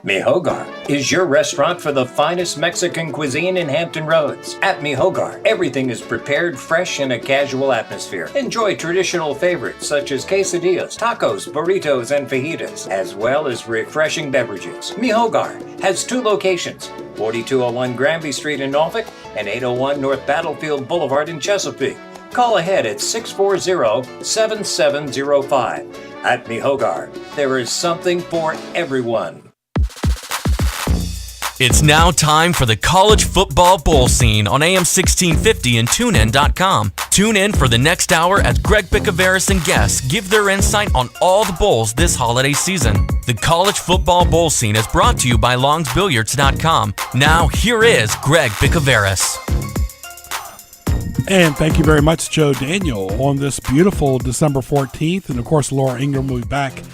Mi Hogar is your restaurant for the finest Mexican cuisine in Hampton Roads. At Mi Hogar, everything is prepared fresh in a casual atmosphere. Enjoy traditional favorites such as quesadillas, tacos, burritos, and fajitas, as well as refreshing beverages. Mi Hogar has 2 locations, 4201 Granby Street in Norfolk and 801 North Battlefield Boulevard in Chesapeake. Call ahead at 640-7705. At Mi Hogar, there is something for everyone. It's now time for the College Football Bowl Scene on AM 1650 and TuneIn.com. Tune in for the next hour as Greg Bicouvaris and guests give their insight on all the bowls this holiday season. The College Football Bowl Scene is brought to you by LongsBilliards.com. Now, here is Greg Bicouvaris. And thank you very much, Joe Daniel, on this beautiful December 14th. And, of course, Laura Ingram will be back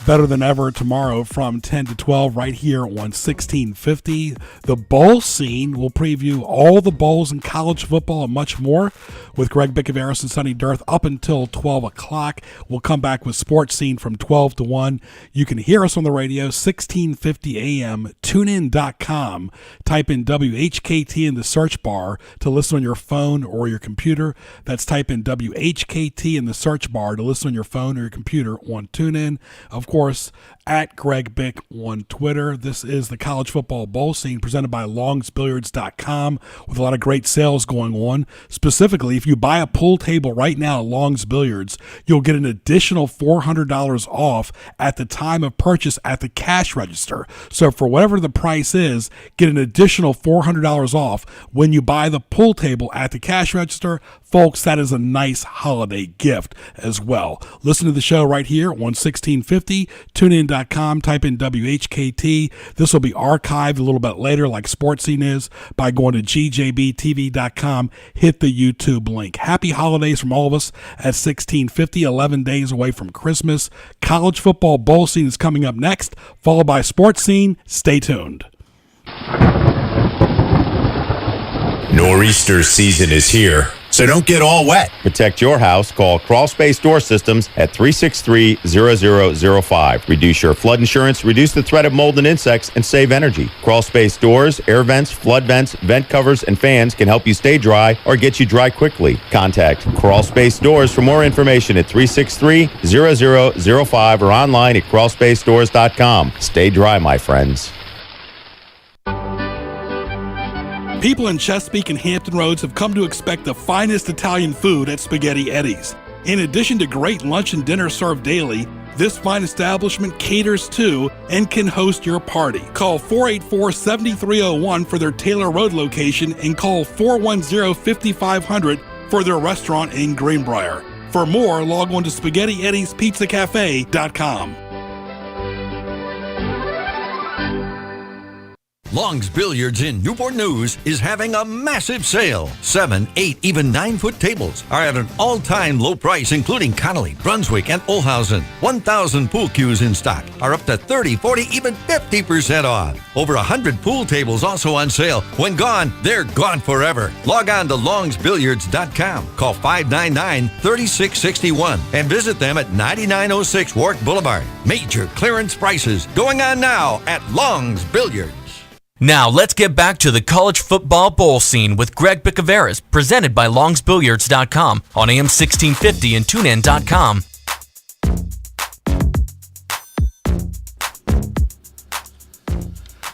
better than ever tomorrow from 10 to 12 right here on 1650. The bowl scene will preview all the bowls in college football and much more with Greg Bicouvaris and Sonny Dearth up until 12 o'clock. We'll come back with Sports Scene from 12 to 1. You can hear us on the radio, 1650 AM, tunein.com. Type in WHKT in the search bar to listen on your phone or your computer. That's type in WHKT in the search bar to listen on your phone or your computer on TuneIn. Of course, at Greg Bick on Twitter. This is the College Football Bowl Scene presented by LongsBilliards.com with a lot of great sales going on. Specifically, if you buy a pool table right now at Long's Billiards, you'll get an additional $400 off at the time of purchase at the cash register. So for whatever the price is, get an additional $400 off when you buy the pool table at the cash register. Folks, that is a nice holiday gift as well. Listen to the show right here on 1650, tunein.com, type in WHKT. This will be archived a little bit later like Sports Scene is by going to gjbtv.com. Hit the YouTube link. Happy holidays from all of us at 1650, 11 days away from Christmas. College Football Bowl Scene is coming up next, followed by Sports Scene. Stay tuned. Nor'easter season is here, so don't get all wet. Protect your house. Call Crawl Space Door Systems at 363-0005. Reduce your flood insurance, reduce the threat of mold and insects, and save energy. Crawl Space Doors, air vents, flood vents, vent covers, and fans can help you stay dry or get you dry quickly. Contact Crawl Space Doors for more information at 363-0005 or online at crawlspacedores.com. Stay dry, my friends. People in Chesapeake and Hampton Roads have come to expect the finest Italian food at Spaghetti Eddie's. In addition to great lunch and dinner served daily, this fine establishment caters to and can host your party. Call 484-7301 for their Taylor Road location and call 410-5500 for their restaurant in Greenbrier. For more, log on to SpaghettiEddiesPizzaCafe.com. Long's Billiards in Newport News is having a massive sale. 7, 8, even 9-foot tables are at an all-time low price, including Connolly, Brunswick, and Olhausen. 1,000 pool cues in stock are up to 30, 40, even 50% off. Over 100 pool tables also on sale. When gone, they're gone forever. Log on to longsbilliards.com. Call 599-3661 and visit them at 9906 Warwick Boulevard. Major clearance prices going on now at Long's Billiards. Now, let's get back to the College Football Bowl Scene with Greg Bicouvaris, presented by LongsBilliards.com on AM 1650 and TuneIn.com.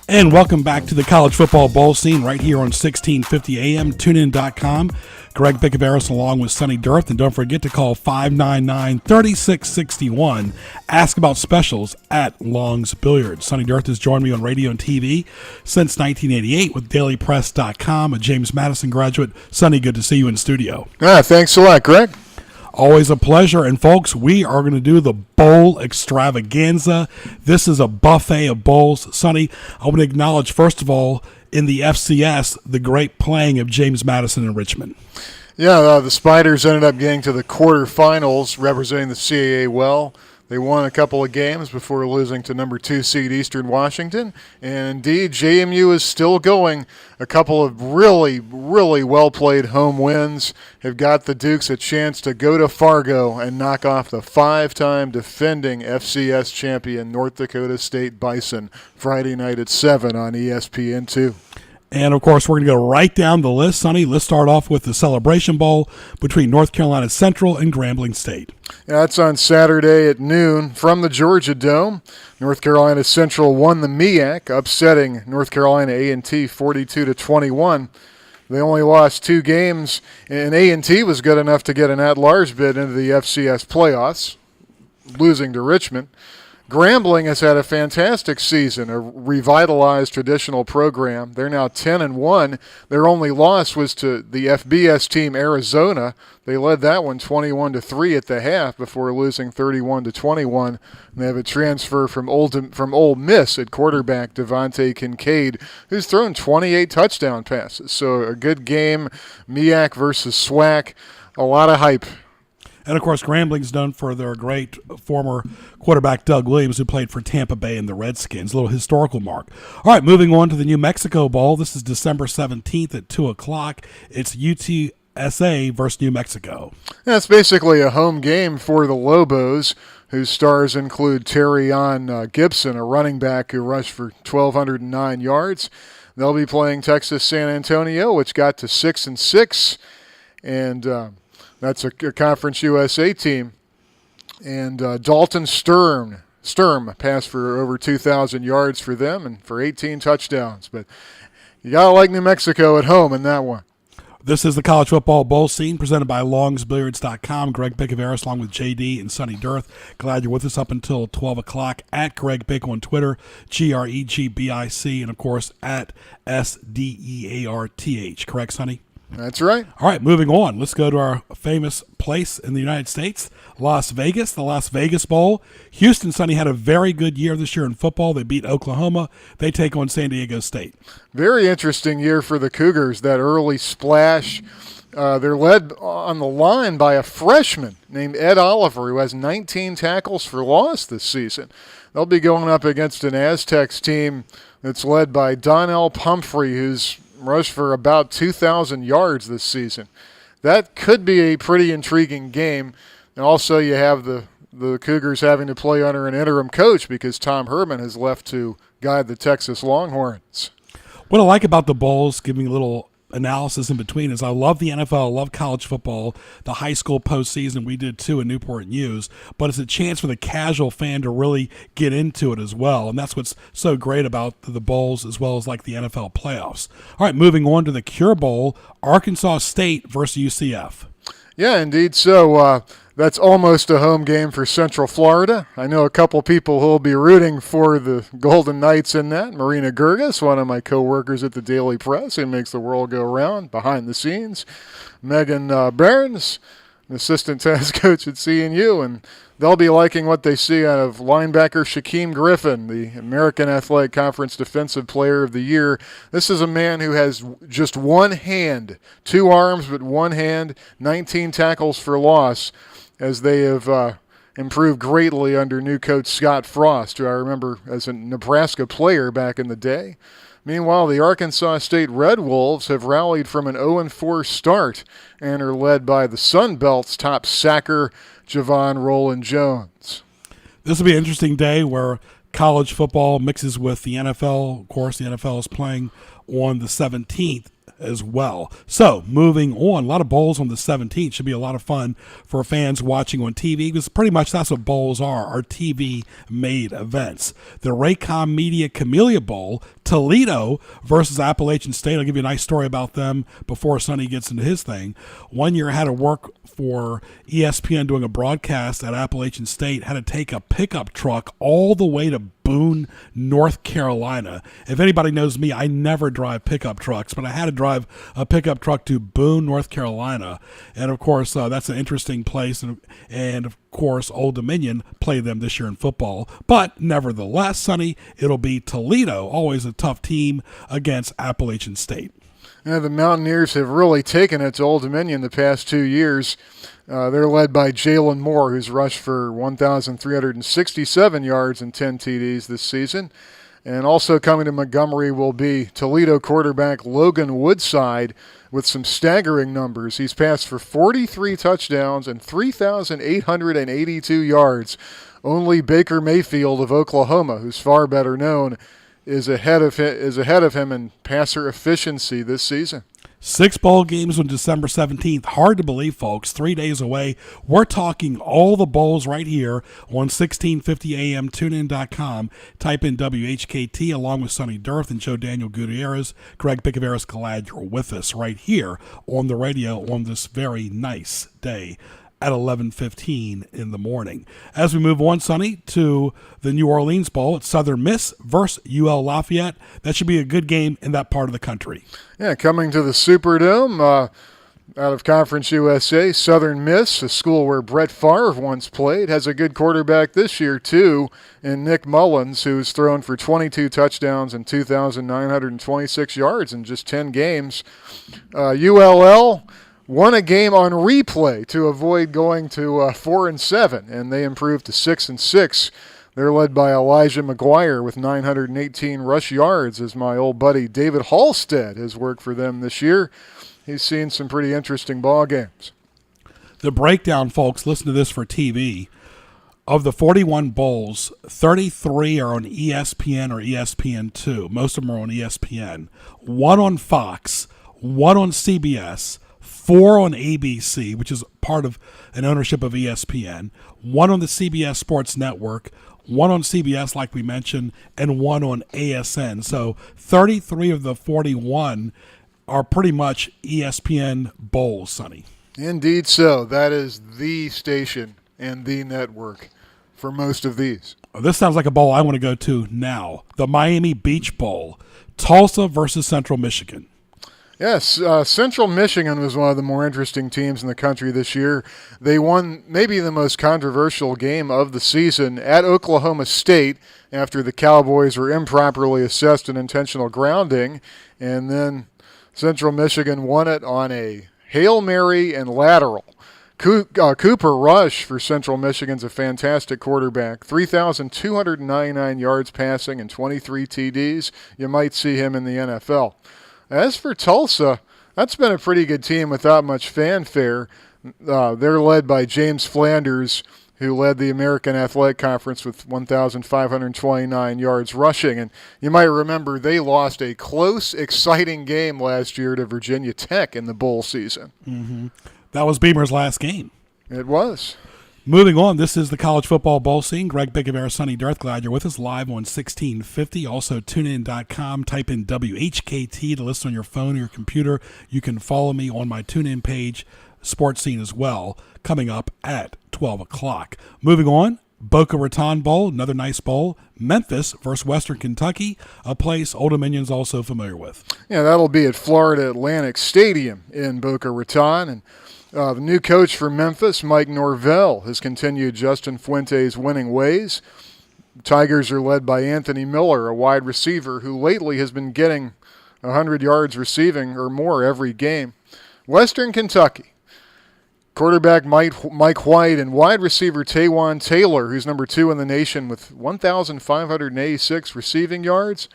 And welcome back to the College Football Bowl Scene right here on 1650 AM, TuneIn.com. Greg Bicouvaris along with Sonny Dearth. And don't forget to call 599-3661. Ask about specials at Long's Billiards. Sonny Dearth has joined me on radio and TV since 1988 with DailyPress.com, a James Madison graduate. Sonny, good to see you in studio. Thanks a lot, Greg. Always a pleasure. And folks, we are going to do the bowl extravaganza. This is a buffet of bowls. Sonny, I want to acknowledge, first of all, in the FCS, the great playing of James Madison and Richmond. Yeah, the Spiders ended up getting to the quarterfinals, representing the CAA well. They won a couple of games before losing to number 2 seed Eastern Washington. And indeed, JMU is still going. A couple of really, really well-played home wins have got the Dukes a chance to go to Fargo and knock off the 5-time defending FCS champion North Dakota State Bison Friday night at 7 on ESPN2. And, of course, we're going to go right down the list, Sonny. Let's start off with the Celebration Bowl between North Carolina Central and Grambling State. Yeah, that's on Saturday at noon from the Georgia Dome. North Carolina Central won the MEAC, upsetting North Carolina A&T 42-21. They only lost 2 games, and A&T was good enough to get an at-large bid into the FCS playoffs, losing to Richmond. Grambling has had a fantastic season, a revitalized traditional program. They're now 10-1. Their only loss was to the FBS team Arizona. They led that one 21-3 at the half before losing 31-21. And they have a transfer from Ole Miss at quarterback Devontae Kincaid, who's thrown 28 touchdown passes. So a good game, MEAC versus SWAC. A lot of hype. And, of course, Grambling's known for their great former quarterback Doug Williams, who played for Tampa Bay and the Redskins. A little historical mark. All right, moving on to the New Mexico Bowl. This is December 17th at 2 o'clock. It's UTSA versus New Mexico. That's basically a home game for the Lobos, whose stars include Terrion Gibson, a running back who rushed for 1,209 yards. They'll be playing Texas San Antonio, which got to 6-6, and that's a Conference USA team. And Dalton Sturm passed for over 2,000 yards for them and for 18 touchdowns. But you got to like New Mexico at home in that one. This is the College Football Bowl Scene presented by longsbilliards.com. Greg Bicouvaris along with JD and Sonny Dearth. Glad you're with us up until 12 o'clock at Greg Bick on Twitter, GregBic, and, of course, at SDEARTH. Correct, Sonny? That's right. All right, moving on. Let's go to our famous place in the United States, Las Vegas, the Las Vegas Bowl. Houston, Sonny, had a very good year this year in football. They beat Oklahoma. They take on San Diego State. Very interesting year for the Cougars, that early splash. They're led on the line by a freshman named Ed Oliver, who has 19 tackles for loss this season. They'll be going up against an Aztecs team that's led by Donnell Pumphrey, who's rushed for about 2,000 yards this season. That could be a pretty intriguing game. And also you have the Cougars having to play under an interim coach because Tom Herman has left to guide the Texas Longhorns. What I like about the bowls, giving a little analysis in between, is I love the NFL, I love college football, the high school postseason, we did too in Newport News, but it's a chance for the casual fan to really get into it as well, and that's what's so great about the bowls as well as like the NFL playoffs. All right, moving on to the Cure Bowl, Arkansas State versus UCF. Yeah, indeed. So that's almost a home game for Central Florida. I know a couple people who will be rooting for the Golden Knights in that. Marina Gerges, one of my co-workers at the Daily Press, who makes the world go round behind the scenes. Megan Barnes, an assistant tennis coach at CNU, and they'll be liking what they see out of linebacker Shaquem Griffin, the American Athletic Conference Defensive Player of the Year. This is a man who has just one hand, 2 arms but one hand, 19 tackles for loss, as they have improved greatly under new coach Scott Frost, who I remember as a Nebraska player back in the day. Meanwhile, the Arkansas State Red Wolves have rallied from an 0-4 start and are led by the Sun Belt's top sacker, Javon Rowland-Jones. This will be an interesting day where college football mixes with the NFL. Of course, the NFL is playing on the 17th as well. So, moving on, a lot of bowls on the 17th. Should be a lot of fun for fans watching on TV, because pretty much that's what bowls are TV-made events. The Raycom Media Camellia Bowl, Toledo versus Appalachian State. I'll give you a nice story about them before Sonny gets into his thing. One year I had to work for ESPN doing a broadcast at Appalachian State, had to take a pickup truck all the way to Boone, North Carolina. If anybody knows me, I never drive pickup trucks, but I had to drive a pickup truck to Boone, North Carolina. And, of course, that's an interesting place. And of course, Old Dominion played them this year in football. But nevertheless, Sonny, it'll be Toledo, always a tough team, against Appalachian State. The Mountaineers have really taken it to Old Dominion the past 2 years. They're led by Jalen Moore, who's rushed for 1,367 yards and 10 TDs this season. And also coming to Montgomery will be Toledo quarterback Logan Woodside with some staggering numbers. He's passed for 43 touchdowns and 3,882 yards. Only Baker Mayfield of Oklahoma, who's far better known, is ahead of him in passer efficiency this season. 6 bowl games on December 17th. Hard to believe, folks. 3 days away. We're talking all the bowls right here on 1650 AM, tunein.com. Type in WHKT along with Sonny Dearth and Joe Daniel Gutierrez. Greg Bicouvaris, glad you're with us right here on the radio on this very nice day at 11:15 in the morning. As we move on, Sonny, to the New Orleans Bowl, it's Southern Miss versus UL Lafayette. That should be a good game in that part of the country. Yeah, coming to the Superdome out of Conference USA, Southern Miss, a school where Brett Favre once played, has a good quarterback this year too, in Nick Mullins, who's thrown for 22 touchdowns and 2,926 yards in just 10 games. ULL won a game on replay to avoid going to 4-7, and they improved to 6-6. They're led by Elijah McGuire with 918 rush yards, as my old buddy David Halstead has worked for them this year. He's seen some pretty interesting ball games. The breakdown, folks, listen to this for TV. Of the 41 bowls, 33 are on ESPN or ESPN2. Most of them are on ESPN. 1 on Fox, 1 on CBS, 4 on ABC, which is part of an ownership of ESPN, 1 on the CBS Sports Network, 1 on CBS, like we mentioned, and 1 on ASN. So 33 of the 41 are pretty much ESPN bowls, Sonny. Indeed so. That is the station and the network for most of these. This sounds like a bowl I want to go to now. The Miami Beach Bowl, Tulsa versus Central Michigan. Yes, Central Michigan was one of the more interesting teams in the country this year. They won maybe the most controversial game of the season at Oklahoma State after the Cowboys were improperly assessed an intentional grounding, and then Central Michigan won it on a Hail Mary and lateral. Cooper Rush for Central Michigan's a fantastic quarterback. 3,299 yards passing and 23 TDs. You might see him in the NFL. As for Tulsa, that's been a pretty good team without much fanfare. They're led by James Flanders, who led the American Athletic Conference with 1,529 yards rushing. And you might remember they lost a close, exciting game last year to Virginia Tech in the bowl season. Mm-hmm. That was Beamer's last game. It was. Moving on, this is the College Football Bowl scene. Greg Bicouvaris, Sonny Dearth, glad you're with us live on 1650. Also, tunein.com. Type in WHKT to listen on your phone or your computer. You can follow me on my TuneIn page, Sports Scene as well, coming up at 12 o'clock. Moving on, Boca Raton Bowl, another nice bowl. Memphis versus Western Kentucky, a place Old Dominion's also familiar with. Yeah, that'll be at Florida Atlantic Stadium in Boca Raton. And the new coach for Memphis, Mike Norvell, has continued Justin Fuente's winning ways. Tigers are led by Anthony Miller, a wide receiver who lately has been getting 100 yards receiving or more every game. Western Kentucky, quarterback Mike White and wide receiver Taywan Taylor, who's number 2 in the nation with 1,586 receiving yards.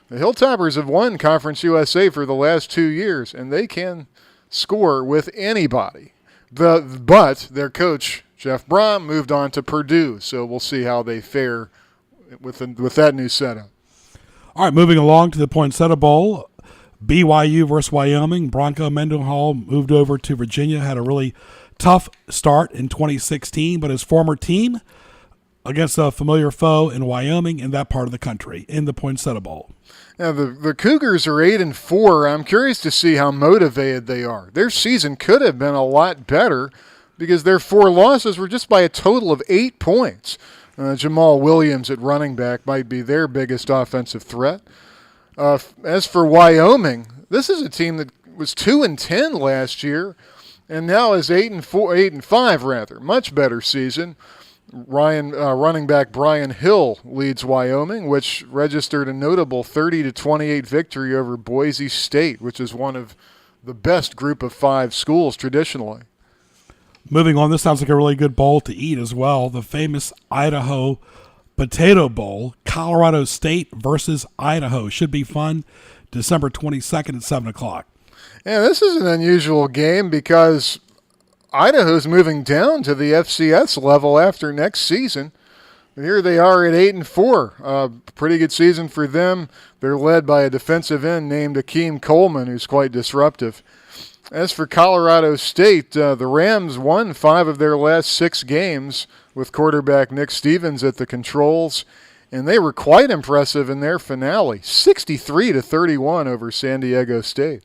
The Hilltoppers have won Conference USA for the last 2 years, and they can score with anybody. But their coach, Jeff Brom, moved on to Purdue, so we'll see how they fare with that new setup. All right, moving along to the Poinsettia Bowl, BYU versus Wyoming. Bronco Mendenhall moved over to Virginia, had a really tough start in 2016, but his former team against a familiar foe in Wyoming in that part of the country in the Poinsettia Bowl. Now, the Cougars are 8-4. I'm curious to see how motivated they are. Their season could have been a lot better because their 4 losses were just by a total of 8 points. Jamal Williams at running back might be their biggest offensive threat. As for Wyoming, this is a team that was 2-10 last year and now is 8-5 rather. Much better season. Running back Brian Hill leads Wyoming, which registered a notable 30-28 victory over Boise State, which is one of the best group of 5 schools traditionally. Moving on, this sounds like a really good bowl to eat as well. The famous Idaho Potato Bowl, Colorado State versus Idaho. Should be fun. December 22nd at 7 o'clock. Yeah, this is an unusual game because Idaho's moving down to the FCS level after next season. Here they are at 8-4. Pretty good season for them. They're led by a defensive end named Akeem Coleman, who's quite disruptive. As for Colorado State, the Rams won 5 of their last 6 games with quarterback Nick Stevens at the controls, and they were quite impressive in their finale, 63-31 over San Diego State.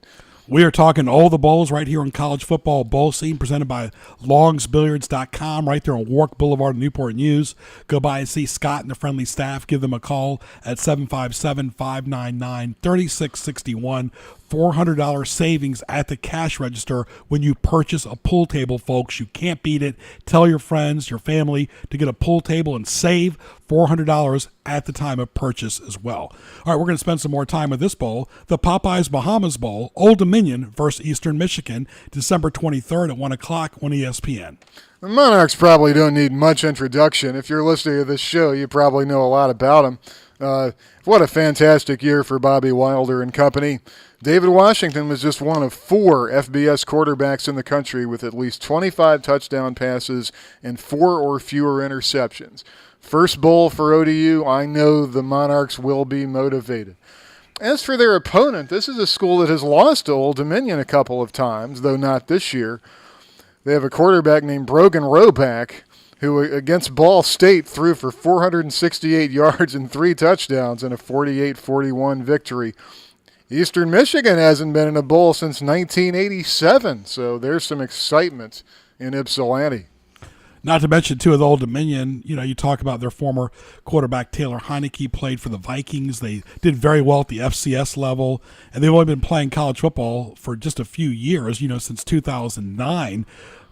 We are talking all the bowls right here on College Football Bowl Scene, presented by longsbilliards.com, right there on Warwick Boulevard in Newport News. Go by and see Scott and the friendly staff. Give them a call at 757-599-3661. $400 savings at the cash register when you purchase a pool table, folks. You can't beat it. Tell your friends, your family to get a pool table and save $400 at the time of purchase as well. All right, we're going to spend some more time with this bowl, the Popeyes Bahamas Bowl, Old Dominion versus Eastern Michigan, December 23rd at 1 o'clock on ESPN. The Monarchs probably don't need much introduction. If you're listening to this show, you probably know a lot about them. What a fantastic year for Bobby Wilder and company. David Washington was just one of 4 FBS quarterbacks in the country with at least 25 touchdown passes and 4 or fewer interceptions. First bowl for ODU, I know the Monarchs will be motivated. As for their opponent, this is a school that has lost to Old Dominion a couple of times, though not this year. They have a quarterback named Brogan Roback, who against Ball State threw for 468 yards and 3 touchdowns in a 48-41 victory. Eastern Michigan hasn't been in a bowl since 1987, so there's some excitement in Ypsilanti. Not to mention, too, with Old Dominion, you talk about their former quarterback Taylor Heineke played for the Vikings. They did very well at the FCS level, and they've only been playing college football for just a few years, since 2009.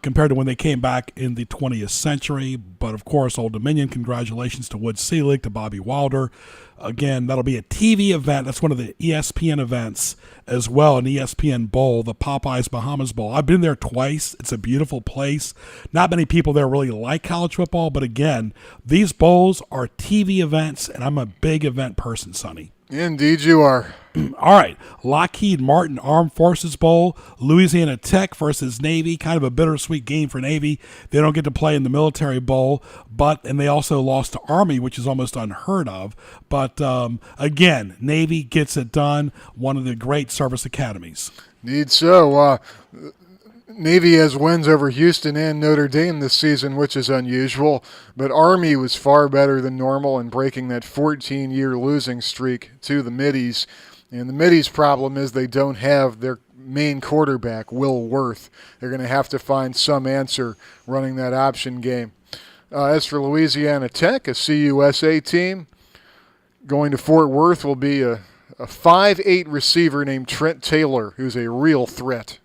Compared to when they came back in the 20th century. But, of course, Old Dominion, congratulations to Wood Selig, to Bobby Wilder. Again, that'll be a TV event. That's one of the ESPN events as well, an ESPN Bowl, the Popeyes Bahamas Bowl. I've been there twice. It's a beautiful place. Not many people there really like college football, but, again, these bowls are TV events, and I'm a big event person, Sonny. Indeed you are. All right, Lockheed Martin Armed Forces Bowl, Louisiana Tech versus Navy, kind of a bittersweet game for Navy. They don't get to play in the Military Bowl, and they also lost to Army, which is almost unheard of. But again, Navy gets it done, one of the great service academies. Indeed so. Navy has wins over Houston and Notre Dame this season, which is unusual, but Army was far better than normal in breaking that 14-year losing streak to the Middies. And the Middies' problem is they don't have their main quarterback, Will Worth. They're going to have to find some answer running that option game. As for Louisiana Tech, a CUSA team, going to Fort Worth will be a 5'8" receiver named Trent Taylor, who's a real threat.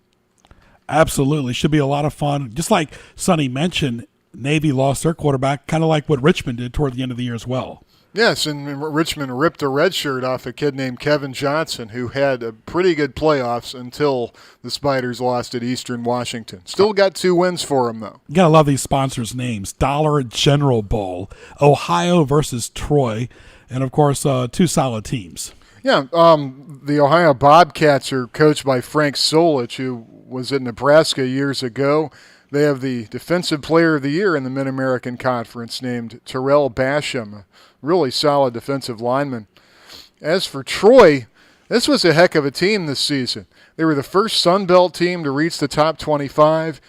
Absolutely. Should be a lot of fun. Just like Sonny mentioned, Navy lost their quarterback, kind of like what Richmond did toward the end of the year as well. Yes, and Richmond ripped a red shirt off a kid named Kevin Johnson, who had a pretty good playoffs until the Spiders lost at Eastern Washington. Still got 2 wins for him, though. You got to love these sponsors' names. Dollar General Bowl, Ohio versus Troy, and, of course, 2 solid teams. Yeah, the Ohio Bobcats are coached by Frank Solich, who was at Nebraska years ago. They have the Defensive Player of the Year in the Mid-American Conference named Terrell Basham, a really solid defensive lineman. As for Troy, this was a heck of a team this season. They were the first Sun Belt team to reach the top 25,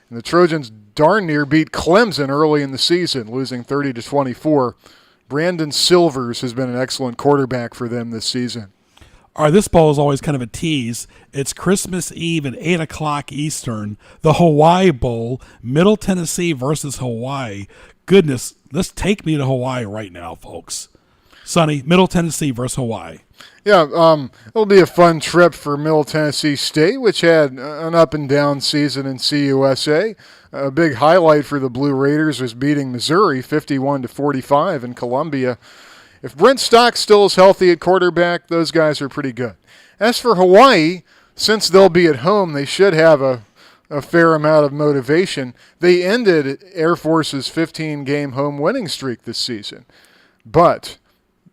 and the Trojans darn near beat Clemson early in the season, losing 30-24. Brandon Silvers has been an excellent quarterback for them this season. All right, this bowl is always kind of a tease. It's Christmas Eve at 8 o'clock Eastern, the Hawaii Bowl, Middle Tennessee versus Hawaii. Goodness, let's take me to Hawaii right now, folks. Sonny, Middle Tennessee versus Hawaii. Yeah, it'll be a fun trip for Middle Tennessee State, which had an up-and-down season in CUSA. A big highlight for the Blue Raiders was beating Missouri 51-45 in Columbia. If Brent Stock still is healthy at quarterback, those guys are pretty good. As for Hawaii, since they'll be at home, they should have a fair amount of motivation. They ended Air Force's 15-game home winning streak this season. But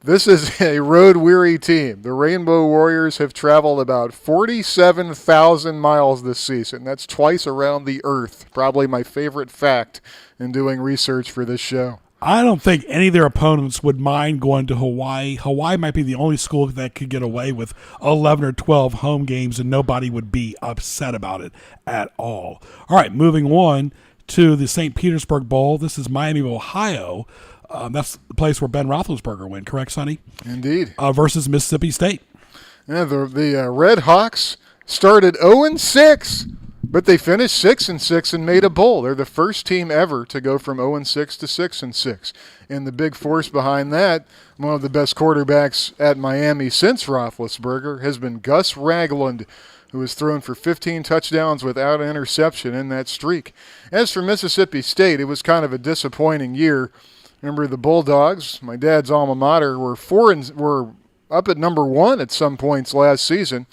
this is a road-weary team. The Rainbow Warriors have traveled about 47,000 miles this season. That's twice around the earth. Probably my favorite fact in doing research for this show. I don't think any of their opponents would mind going to Hawaii. Hawaii might be the only school that could get away with 11 or 12 home games, and nobody would be upset about it at all. All right, moving on to the St. Petersburg Bowl. This is Miami of Ohio. That's the place where Ben Roethlisberger went, correct, Sonny? Indeed. Versus Mississippi State. Yeah, the Red Hawks started 0-6, but they finished 6-6 and made a bowl. They're the first team ever to go from 0-6 to 6-6. And the big force behind that, one of the best quarterbacks at Miami since Roethlisberger, has been Gus Ragland, who has thrown for 15 touchdowns without an interception in that streak. As for Mississippi State, it was kind of a disappointing year. Remember the Bulldogs, my dad's alma mater, were up at number 1 at some points last season.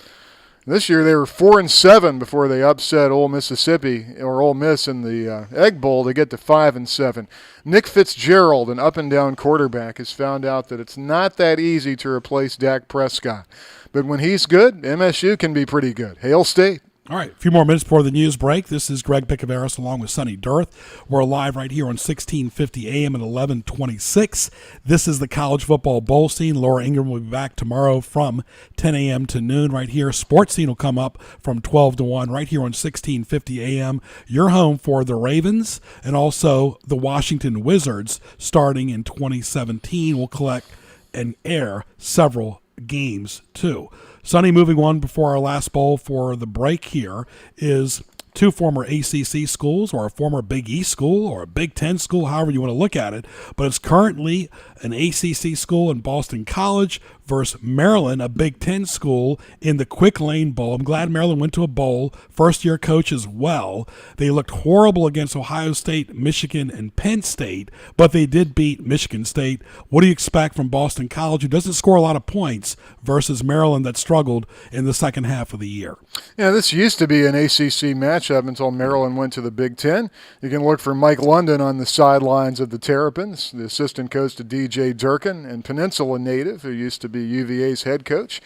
This year they were 4-7 before they upset Ole Miss in the Egg Bowl to get to 5-7. Nick Fitzgerald, an up-and-down quarterback, has found out that it's not that easy to replace Dak Prescott. But when he's good, MSU can be pretty good. Hail State. All right, a few more minutes before the news break. This is Greg Bicouvaris along with Sonny Dearth. We're live right here on 1650 AM at 1126. This is the College Football Bowl Scene. Laura Ingram will be back tomorrow from 10 a.m. to noon right here. Sports Scene will come up from 12 to 1 right here on 1650 AM. Your home for the Ravens and also the Washington Wizards starting in 2017. We'll collect and air several games too. Sonny, moving on before our last bowl for the break here is two former ACC schools or a former Big East school or a Big Ten school, however you want to look at it. But it's currently an ACC school in Boston College versus Maryland, a Big Ten school in the Quick Lane Bowl. I'm glad Maryland went to a bowl. First-year coach as well. They looked horrible against Ohio State, Michigan, and Penn State, but they did beat Michigan State. What do you expect from Boston College, who doesn't score a lot of points, versus Maryland that struggled in the second half of the year? Yeah, this used to be an ACC matchup until Maryland went to the Big Ten. You can look for Mike London on the sidelines of the Terrapins, the assistant coach to DJ Durkin, and Peninsula native, who used to be UVA's head coach.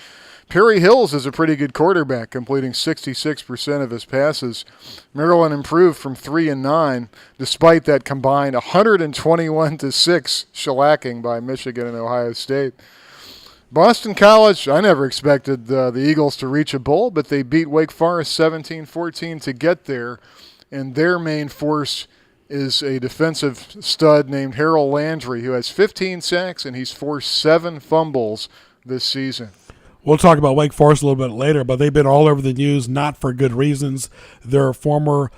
Perry Hills is a pretty good quarterback, completing 66% of his passes. Maryland improved from 3-9, despite that combined 121-6 shellacking by Michigan and Ohio State. Boston College, I never expected the Eagles to reach a bowl, but they beat Wake Forest 17-14 to get there, and their main force is a defensive stud named Harold Landry, who has 15 sacks, and he's forced 7 fumbles this season. We'll talk about Wake Forest a little bit later, but they've been all over the news, not for good reasons. Their former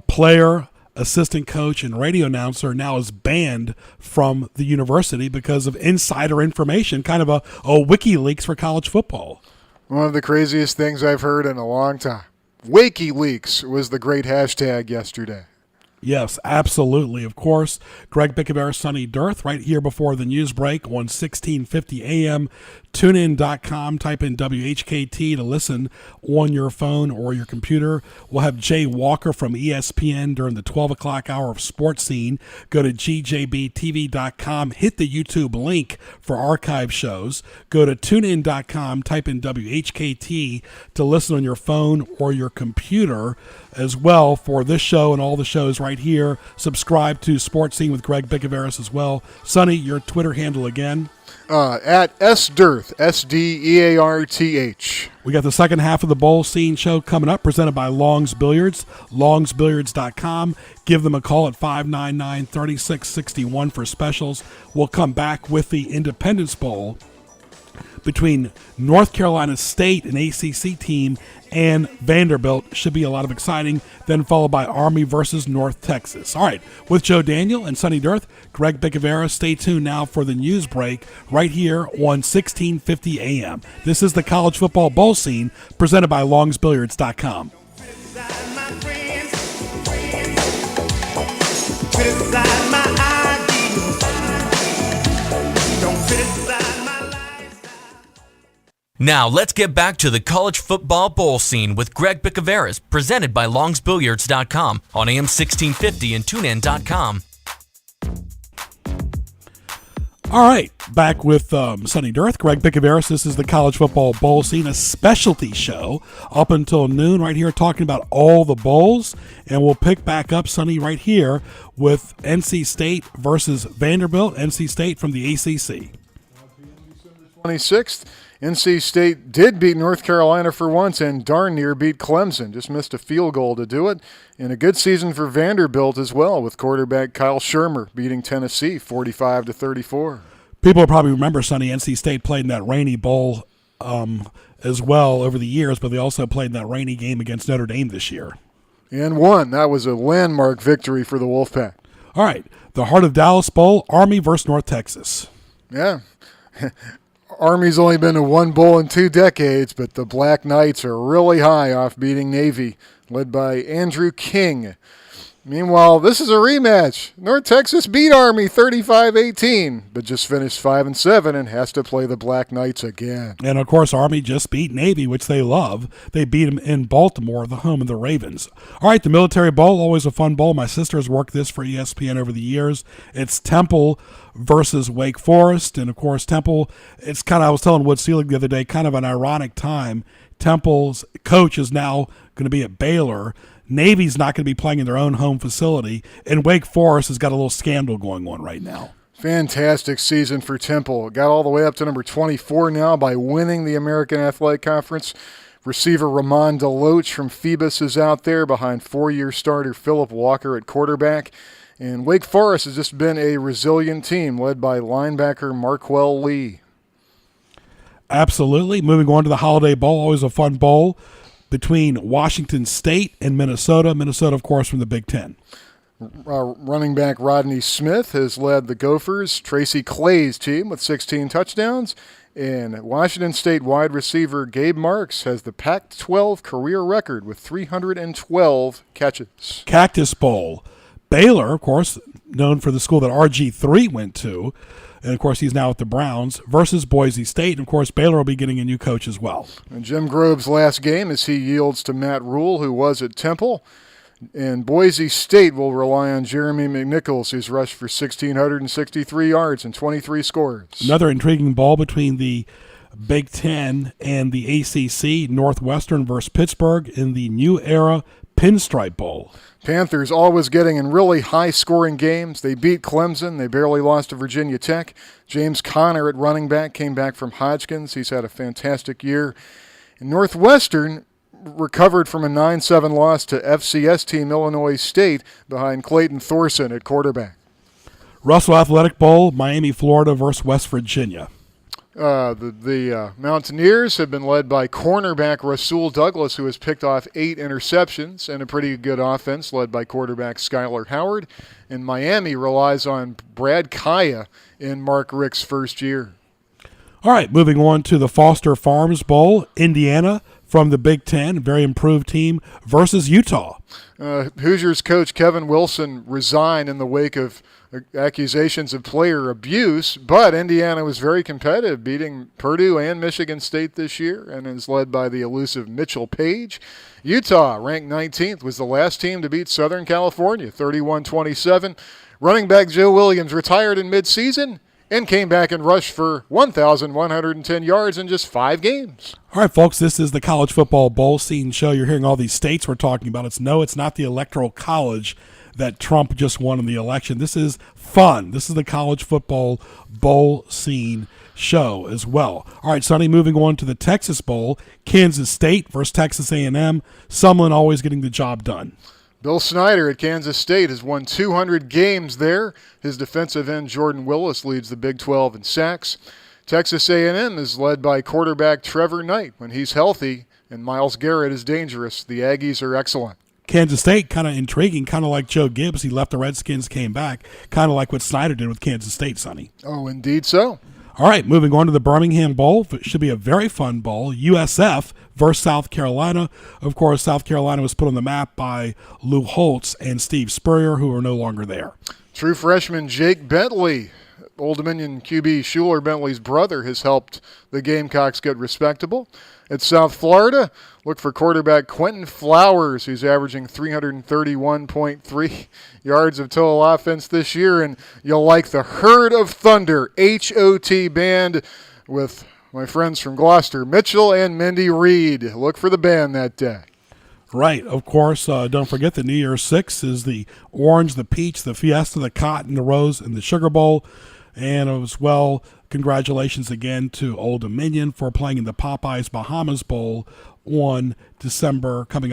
player, assistant coach, and radio announcer now is banned from the university because of insider information, kind of a WikiLeaks for college football. One of the craziest things I've heard in a long time. WikiLeaks was the great hashtag yesterday. Yes, absolutely. Of course, Greg Bicouvaris, Sonny Dearth, right here before the news break on 1650 AM. TuneIn.com, type in WHKT to listen on your phone or your computer. We'll have Jay Walker from ESPN during the 12 o'clock hour of Sports Scene. Go to GJBTV.com, hit the YouTube link for archive shows. Go to TuneIn.com, type in WHKT to listen on your phone or your computer as well for this show and all the shows right here. Subscribe to Sports Scene with Greg Bicouvaris as well. Sonny, your Twitter handle again? At SDearth, SDEARTH. We got the second half of the Bowl Scene show coming up, presented by Long's Billiards, longsbilliards.com. Give them a call at 599-3661 for specials. We'll come back with the Independence Bowl. between North Carolina State, an ACC team, and Vanderbilt. Should be a lot of exciting. Then followed by Army versus North Texas. All right, with Joe Daniel and Sonny Dearth, Greg Bicouvaris. Stay tuned now for the news break right here on 1650 AM. This is the College Football Bowl Scene presented by longsbilliards.com. Now let's get back to the College Football Bowl Scene with Greg Bicouvaris, presented by longsbilliards.com on AM 1650 and tunein.com. All right, back with Sonny Dearth, Greg Bicouvaris. This is the College Football Bowl Scene, a specialty show up until noon right here, talking about all the bowls. And we'll pick back up, Sonny, right here with NC State versus Vanderbilt. NC State from the ACC. 26th. NC State did beat North Carolina for once and darn near beat Clemson. Just missed a field goal to do it. And a good season for Vanderbilt as well, with quarterback Kyle Shermer beating Tennessee 45-34. People will probably remember, Sonny, NC State played in that rainy bowl as well over the years, but they also played in that rainy game against Notre Dame this year. And won. That was a landmark victory for the Wolfpack. All right, the Heart of Dallas Bowl, Army versus North Texas. Yeah. Army's only been to one bowl in 2 decades, but the Black Knights are really high off beating Navy, led by Andrew King. Meanwhile, this is a rematch. North Texas beat Army 35-18, but just finished 5-7 and has to play the Black Knights again. And, of course, Army just beat Navy, which they love. They beat them in Baltimore, the home of the Ravens. All right, the Military Bowl, always a fun bowl. My sister has worked this for ESPN over the years. It's Temple versus Wake Forest. And, of course, Temple, it's kind of, I was telling Wood Seelig the other day, kind of an ironic time. Temple's coach is now going to be at Baylor. Navy's not going to be playing in their own home facility, and Wake Forest has got a little scandal going on right now. Fantastic season for Temple. Got all the way up to number 24 now by winning the American Athletic Conference. Receiver Ramon DeLoach from Phoebus is out there behind 4-year starter Philip Walker at quarterback. And Wake Forest has just been a resilient team led by linebacker Marquell Lee. Absolutely. Moving on to the Holiday Bowl, always a fun bowl between Washington State and Minnesota. Minnesota, of course, from the Big Ten. Running back Rodney Smith has led the Gophers, Tracy Clay's team, with 16 touchdowns. And Washington State wide receiver Gabe Marks has the Pac-12 career record with 312 catches. Cactus Bowl. Baylor, of course, known for the school that RG3 went to. And, of course, he's now at the Browns, versus Boise State. And, of course, Baylor will be getting a new coach as well. And Jim Grove's last game as he yields to Matt Rule, who was at Temple. And Boise State will rely on Jeremy McNichols, who's rushed for 1,663 yards and 23 scores. Another intriguing ball between the Big Ten and the ACC, Northwestern versus Pittsburgh in the New Era Pinstripe Bowl. Panthers always getting in really high-scoring games. They beat Clemson. They barely lost to Virginia Tech. James Conner at running back came back from Hodgkins. He's had a fantastic year. And Northwestern recovered from a 9-7 loss to FCS team Illinois State behind Clayton Thorson at quarterback. Russell Athletic Bowl, Miami, Florida versus West Virginia. The Mountaineers have been led by cornerback Rasul Douglas, who has picked off 8 interceptions, and a pretty good offense led by quarterback Skylar Howard. And Miami relies on Brad Kaya in Mark Richt's first year. All right, moving on to the Foster Farms Bowl, Indiana from the Big Ten, very improved team, versus Utah. Hoosiers coach Kevin Wilson resigned in the wake of accusations of player abuse, but Indiana was very competitive, beating Purdue and Michigan State this year, and is led by the elusive Mitchell Page. Utah, ranked 19th, was the last team to beat Southern California, 31-27. Running back Joe Williams retired in midseason and came back and rushed for 1,110 yards in just 5 games. All right, folks, this is the College Football Bowl Scene show. You're hearing all these states we're talking about. It's not the Electoral College that Trump just won in the election. This is fun. This is the College Football Bowl Scene show as well. All right, Sonny, moving on to the Texas Bowl, Kansas State versus Texas A&M. Sumlin always getting the job done. Bill Snyder at Kansas State has won 200 games there. His defensive end, Jordan Willis, leads the Big 12 in sacks. Texas A&M is led by quarterback Trevor Knight. When he's healthy and Myles Garrett is dangerous, the Aggies are excellent. Kansas State, kind of intriguing, kind of like Joe Gibbs. He left the Redskins, came back, kind of like what Snyder did with Kansas State, Sonny. Oh, indeed so. All right, moving on to the Birmingham Bowl. It should be a very fun bowl. USF versus South Carolina. Of course, South Carolina was put on the map by Lou Holtz and Steve Spurrier, who are no longer there. True freshman Jake Bentley, Old Dominion QB Schuler Bentley's brother, has helped the Gamecocks get respectable. At South Florida, look for quarterback Quentin Flowers, who's averaging 331.3 yards of total offense this year. And you'll like the Herd of Thunder HOT band with my friends from Gloucester, Mitchell and Mindy Reed. Look for the band that day. Right, of course. Don't forget the New Year's 6 is the Orange, the Peach, the Fiesta, the Cotton, the Rose, and the Sugar Bowl. And as well, congratulations again to Old Dominion for playing in the Popeyes Bahamas Bowl coming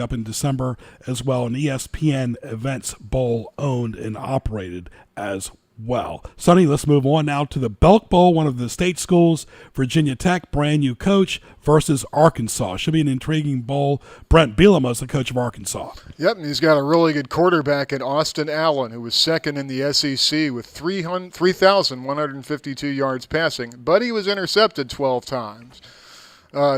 up in December, as well, an ESPN Events Bowl owned and operated as well. Sonny, let's move on now to the Belk Bowl, one of the state schools. Virginia Tech, brand new coach, versus Arkansas. Should be an intriguing bowl. Brent Bielema is the coach of Arkansas. Yep, and he's got a really good quarterback in Austin Allen, who was second in the SEC with 3,152 yards passing, but he was intercepted 12 times.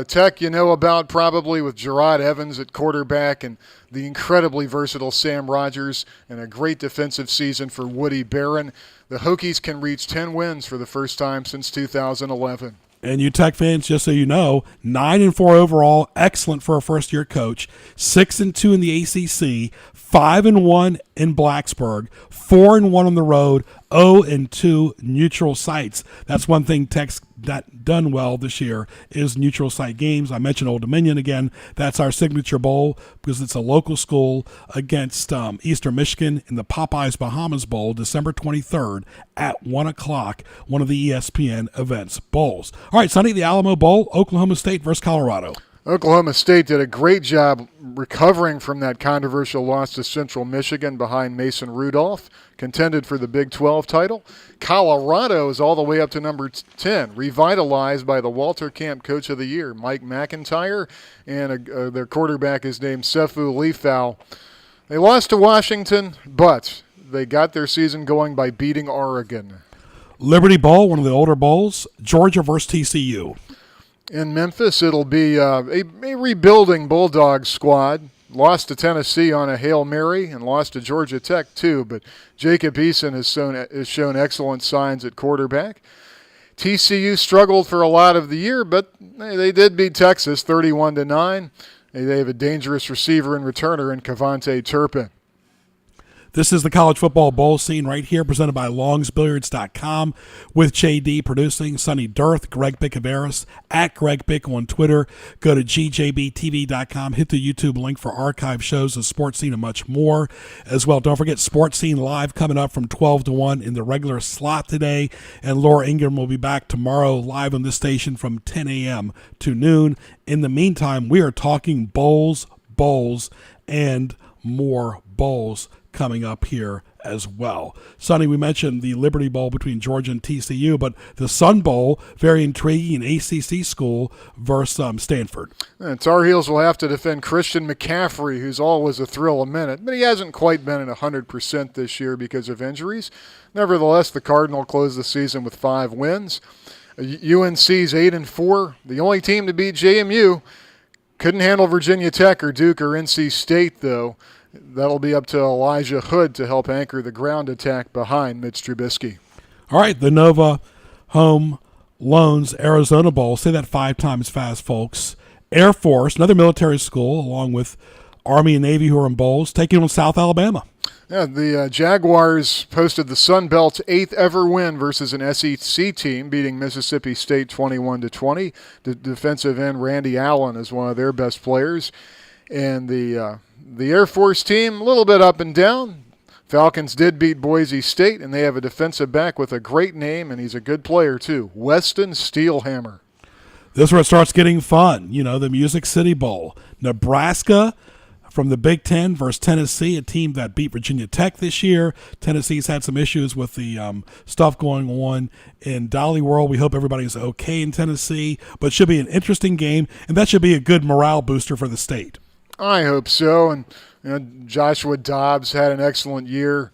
Tech, you know about probably with Gerard Evans at quarterback and the incredibly versatile Sam Rogers and a great defensive season for Woody Barron. The Hokies can reach 10 wins for the first time since 2011. And you Tech fans, just so you know, 9-4 overall, excellent for a first-year coach. 6-2 in the ACC, 5-1 in Blacksburg, 4-1 on the road, 0-2 neutral sites. That's one thing Tech's done well this year is neutral site games. I mentioned Old Dominion again. That's our signature bowl because it's a local school against Eastern Michigan in the Popeyes Bahamas Bowl, December 23rd at 1 o'clock, one of the ESPN Events Bowls. All right, Sonny, the Alamo Bowl, Oklahoma State versus Colorado. Oklahoma State did a great job recovering from that controversial loss to Central Michigan behind Mason Rudolph, contended for the Big 12 title. Colorado is all the way up to number 10, revitalized by the Walter Camp Coach of the Year, Mike McIntyre, and their quarterback is named Sefu Leafau. They lost to Washington, but they got their season going by beating Oregon. Liberty Bowl, one of the older bowls, Georgia versus TCU. In Memphis, it'll be a rebuilding Bulldogs squad. Lost to Tennessee on a Hail Mary and lost to Georgia Tech too, but Jacob Eason has shown excellent signs at quarterback. TCU struggled for a lot of the year, but they did beat Texas 31-9. They have a dangerous receiver and returner in Cavante Turpin. This is the College Football Bowl scene right here, presented by longsbilliards.com with JD producing, Sonny Dearth, Greg Bicouvaris, at Greg Bick on Twitter. Go to gjbtv.com, hit the YouTube link for archive shows of Sports Scene and much more as well. Don't forget Sports Scene Live coming up from 12 to 1 in the regular slot today, and Laura Ingram will be back tomorrow live on this station from 10 a.m. to noon. In the meantime, we are talking bowls, and more bowls coming up here as well. Sonny, we mentioned the Liberty Bowl between Georgia and TCU, but the Sun Bowl, very intriguing, an ACC school versus Stanford. And Tar Heels will have to defend Christian McCaffrey, who's always a thrill a minute, but he hasn't quite been at 100% this year because of injuries. Nevertheless, the Cardinal closed the season with 5 wins. UNC's 8-4, the only team to beat JMU. Couldn't handle Virginia Tech or Duke or NC State, though. That'll be up to Elijah Hood to help anchor the ground attack behind Mitch Trubisky. All right, the Nova Home Loans Arizona Bowl. Say that 5 times fast, folks. Air Force, another military school, along with Army and Navy who are in bowls, taking on South Alabama. Yeah, the Jaguars posted the Sun Belt's 8th ever win versus an SEC team, beating Mississippi State 21-20. The defensive end Randy Allen is one of their best players. And the Air Force team, a little bit up and down. Falcons did beat Boise State, and they have a defensive back with a great name, and he's a good player too, Weston Steelhammer. This is where it starts getting fun. You know, the Music City Bowl. Nebraska From the Big Ten versus Tennessee, a team that beat Virginia Tech this year. Tennessee's had some issues with the stuff going on in Dolly World. We hope everybody's okay in Tennessee, but it should be an interesting game, and that should be a good morale booster for the state. I hope so. And Joshua Dobbs had an excellent year.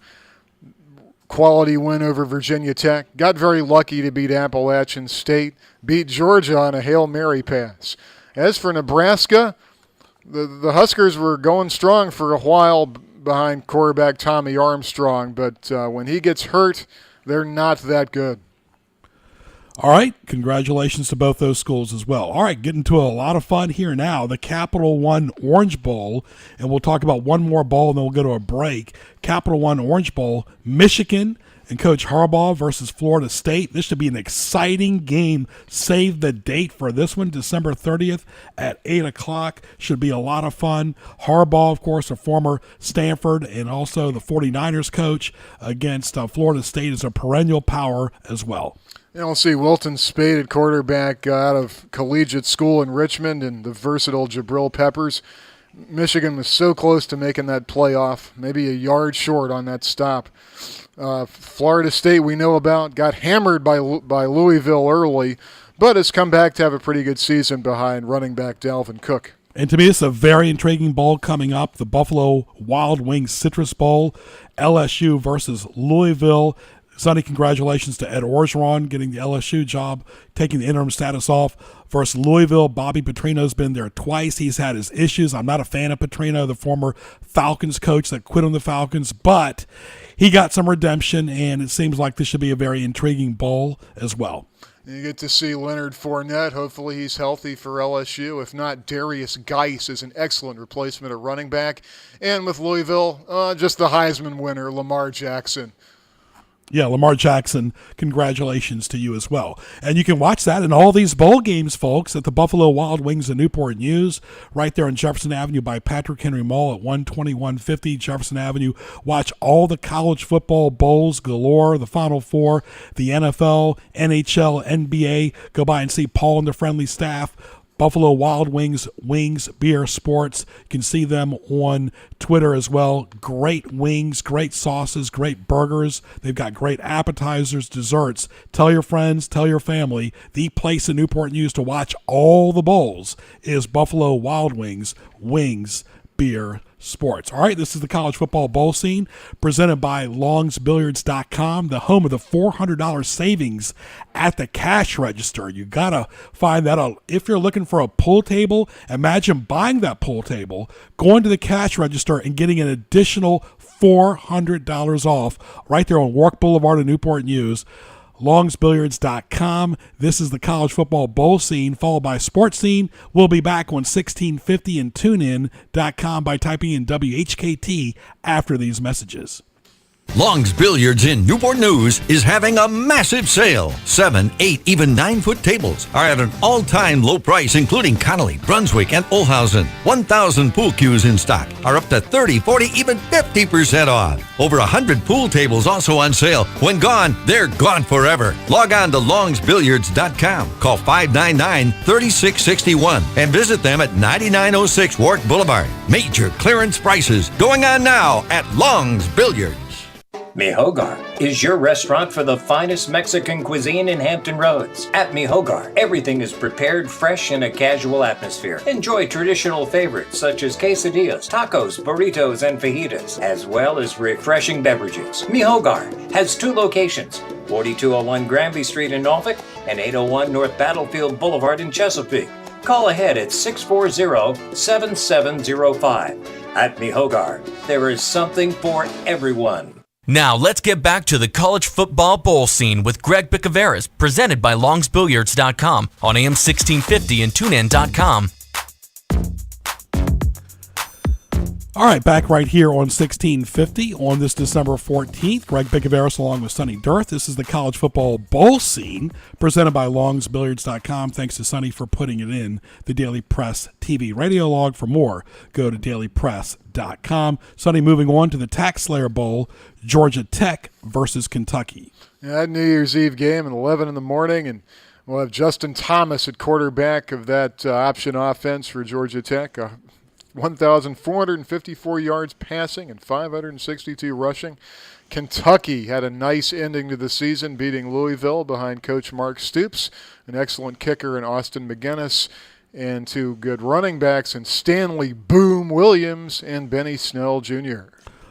Quality win over Virginia Tech. Got very lucky to beat Appalachian State. Beat Georgia on a Hail Mary pass. As for Nebraska, the Huskers were going strong for a while behind quarterback Tommy Armstrong, but when he gets hurt, they're not that good. All right, congratulations to both those schools as well. All right, getting to a lot of fun here now, the Capital One Orange Bowl, and we'll talk about one more bowl and then we'll go to a break. Capital One Orange Bowl, Michigan and Coach Harbaugh versus Florida State. This should be an exciting game. Save the date for this one, December 30th at 8 o'clock. Should be a lot of fun. Harbaugh, of course, a former Stanford and also the 49ers coach against Florida State, is a perennial power as well. We'll see Wilton Spade at quarterback out of collegiate school in Richmond and the versatile Jabril Peppers. Michigan was so close to making that playoff, maybe a yard short on that stop. Florida State, we know about, got hammered by Louisville early, but has come back to have a pretty good season behind running back Dalvin Cook. And to me, it's a very intriguing bowl coming up, the Buffalo Wild Wings Citrus Bowl, LSU versus Louisville. Sonny, congratulations to Ed Orgeron getting the LSU job, taking the interim status off. Versus Louisville, Bobby Petrino's been there twice. He's had his issues. I'm not a fan of Petrino, the former Falcons coach that quit on the Falcons, but he got some redemption, and it seems like this should be a very intriguing bowl as well. You get to see Leonard Fournette. Hopefully he's healthy for LSU. If not, Darius Geis is an excellent replacement at running back. And with Louisville, just the Heisman winner, Lamar Jackson. Yeah, Lamar Jackson, congratulations to you as well. And you can watch that in all these bowl games, folks, at the Buffalo Wild Wings in Newport News, right there on Jefferson Avenue by Patrick Henry Mall at 12150 Jefferson Avenue. Watch all the college football bowls galore, the Final Four, the NFL, NHL, NBA. Go by and see Paul and the friendly staff. Buffalo Wild Wings, Wings, Beer, Sports. You can see them on Twitter as well. Great wings, great sauces, great burgers. They've got great appetizers, desserts. Tell your friends, tell your family. The place in Newport News to watch all the bowls is Buffalo Wild Wings, Wings, Beer, Sports. All right, this is the College Football Bowl Scene presented by longsbilliards.com, the home of the $400 savings at the cash register. You got to find that out. If you're looking for a pool table, imagine buying that pool table, going to the cash register, and getting an additional $400 off right there on Warwick Boulevard in Newport News. longsbilliards.com. This is the College Football Bowl Scene, followed by Sports Scene. We'll be back on 1650 and tunein.com by typing in WHKT after these messages. Long's Billiards in Newport News is having a massive sale. 7, 8, even 9-foot tables are at an all-time low price, including Connolly, Brunswick, and Olhausen. 1,000 pool cues in stock are up to 30, 40, even 50% off. Over 100 pool tables also on sale. When gone, they're gone forever. Log on to longsbilliards.com. Call 599-3661 and visit them at 9906 Warwick Boulevard. Major clearance prices going on now at Long's Billiards. Mi Hogar is your restaurant for the finest Mexican cuisine in Hampton Roads. At Mi Hogar, everything is prepared fresh in a casual atmosphere. Enjoy traditional favorites such as quesadillas, tacos, burritos, and fajitas, as well as refreshing beverages. Mi Hogar has 2 locations, 4201 Granby Street in Norfolk and 801 North Battlefield Boulevard in Chesapeake. Call ahead at 640-7705. At Mi Hogar, there is something for everyone. Now, let's get back to the College Football Bowl Scene with Greg Bicouvaris, presented by longsbilliards.com on AM 1650 and tunein.com. All right, back right here on 1650 on this December 14th. Greg Bicouvaris along with Sonny Dearth. This is the College Football Bowl Scene presented by longsbilliards.com. Thanks to Sonny for putting it in the Daily Press TV radio log. For more, go to dailypress.com. Sonny, moving on to the Tax Slayer Bowl, Georgia Tech versus Kentucky. Yeah, that New Year's Eve game at 11 in the morning, and we'll have Justin Thomas at quarterback of that option offense for Georgia Tech. 1,454 yards passing and 562 rushing. Kentucky had a nice ending to the season, beating Louisville behind Coach Mark Stoops, an excellent kicker in Austin McGinnis, and two good running backs in Stanley Boom Williams and Benny Snell Jr.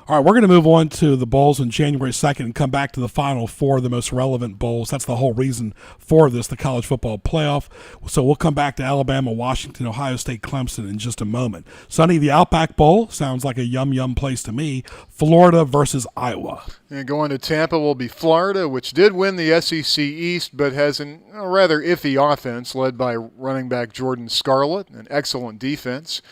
All right, we're going to move on to the bowls on January 2nd and come back to the Final Four, the most relevant bowls. That's the whole reason for this, the college football playoff. So we'll come back to Alabama, Washington, Ohio State, Clemson in just a moment. Sonny, the Outback Bowl sounds like a yum place to me. Florida versus Iowa. And going to Tampa will be Florida, which did win the SEC East, but has a rather iffy offense led by running back Jordan Scarlett, an excellent defense.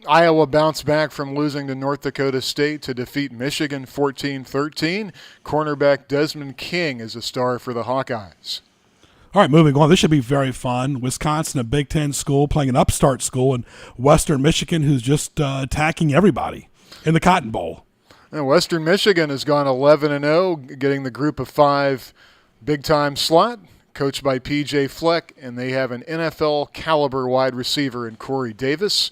Iowa bounced back from losing to North Dakota State to defeat Michigan 14-13. Cornerback Desmond King is a star for the Hawkeyes. All right, moving on. This should be very fun. Wisconsin, a Big Ten school, playing an upstart school in Western Michigan, who's just attacking everybody in the Cotton Bowl. And Western Michigan has gone 11-0, getting the group of five big-time slot, coached by P.J. Fleck, and they have an NFL-caliber wide receiver in Corey Davis.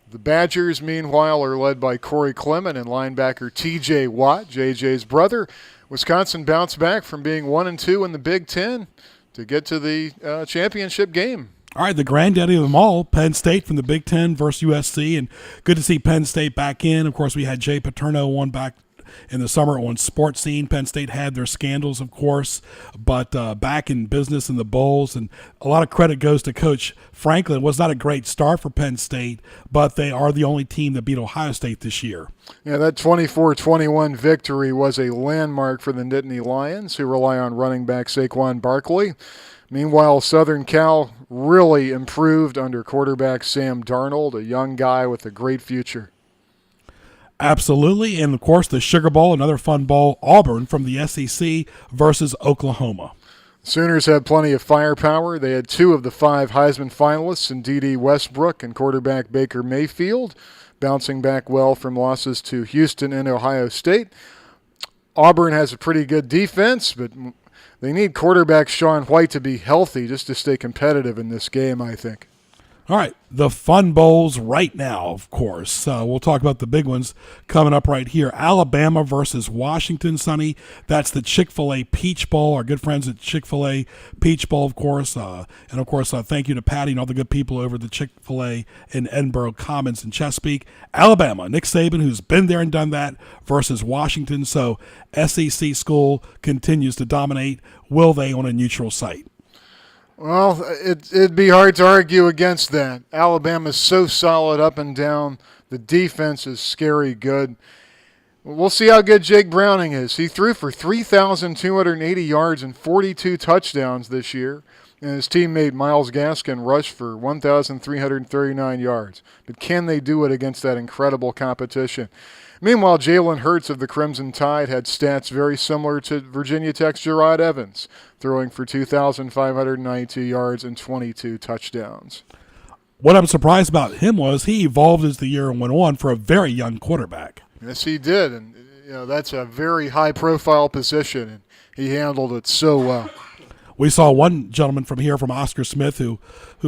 The Badgers, meanwhile, are led by Corey Clement and linebacker T.J. Watt, J.J.'s brother. Wisconsin bounced back from being 1-2 in the Big Ten to get to the championship game. All right, the granddaddy of them all, Penn State from the Big Ten versus USC, and good to see Penn State back in. Of course, we had Jay Paterno on back in the summer on Sports Scene. Penn State had their scandals, of course, but back in business in the bowls, and a lot of credit goes to Coach Franklin. It was not a great start for Penn State, but they are the only team that beat Ohio State this year. Yeah, that 24-21 victory was a landmark for the Nittany Lions, who rely on running back Saquon Barkley. Meanwhile, Southern Cal really improved under quarterback Sam Darnold, a young guy with a great future. Absolutely, and of course the Sugar Bowl, another fun bowl, Auburn from the SEC versus Oklahoma. Sooners had plenty of firepower. They had two of the five Heisman finalists in D.D. Westbrook and quarterback Baker Mayfield, bouncing back well from losses to Houston and Ohio State. Auburn has a pretty good defense, but they need quarterback Sean White to be healthy just to stay competitive in this game, I think. All right, the fun bowls right now, of course. We'll talk about the big ones coming up right here. Alabama versus Washington, Sonny. That's the Chick-fil-A Peach Bowl. Our good friends at Chick-fil-A Peach Bowl, of course. And, of course, thank you to Patty and all the good people over at the Chick-fil-A in Edinburgh Commons and Chesapeake. Alabama, Nick Saban, who's been there and done that, versus Washington. So SEC school continues to dominate. Will they on a neutral site? Well, it'd be hard to argue against that. Alabama's so solid up and down. The defense is scary good. We'll see how good Jake Browning is. He threw for 3,280 yards and 42 touchdowns this year, and his teammate Myles Gaskin rushed for 1,339 yards. But can they do it against that incredible competition? Meanwhile, Jalen Hurts of the Crimson Tide had stats very similar to Virginia Tech's Gerard Evans, throwing for 2,592 yards and 22 touchdowns. What I'm surprised about him was he evolved as the year went on for a very young quarterback. Yes, he did, and that's a very high-profile position, and he handled it so well. We saw one gentleman from here, from Oscar Smith, who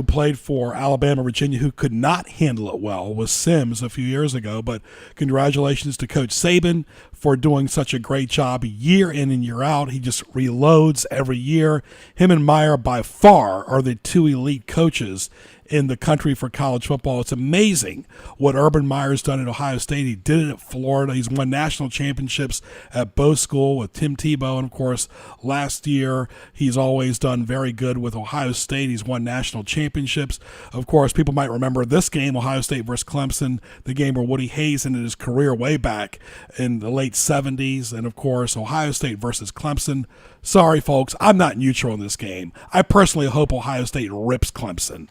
played for Alabama, Virginia, who could not handle it well, was Sims a few years ago. But congratulations to Coach Saban for doing such a great job year in and year out. He just reloads every year. Him and Meyer, by far, are the two elite coaches in the country for college football. It's amazing what Urban Meyer's done at Ohio State. He did it at Florida. He's won national championships at Bo School with Tim Tebow. And, of course, last year he's always done very good with Ohio State. He's won national championships. Of course, people might remember this game, Ohio State versus Clemson, the game where Woody Hayes ended his career way back in the late 70s. And, of course, Ohio State versus Clemson. Sorry, folks, I'm not neutral in this game. I personally hope Ohio State rips Clemson.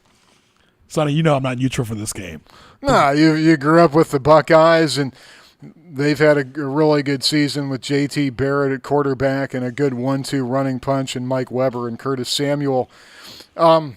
Sonny, you know I'm not neutral for this game. No, you grew up with the Buckeyes, and they've had a really good season with J.T. Barrett at quarterback and a good 1-2 running punch in Mike Weber and Curtis Samuel. I'm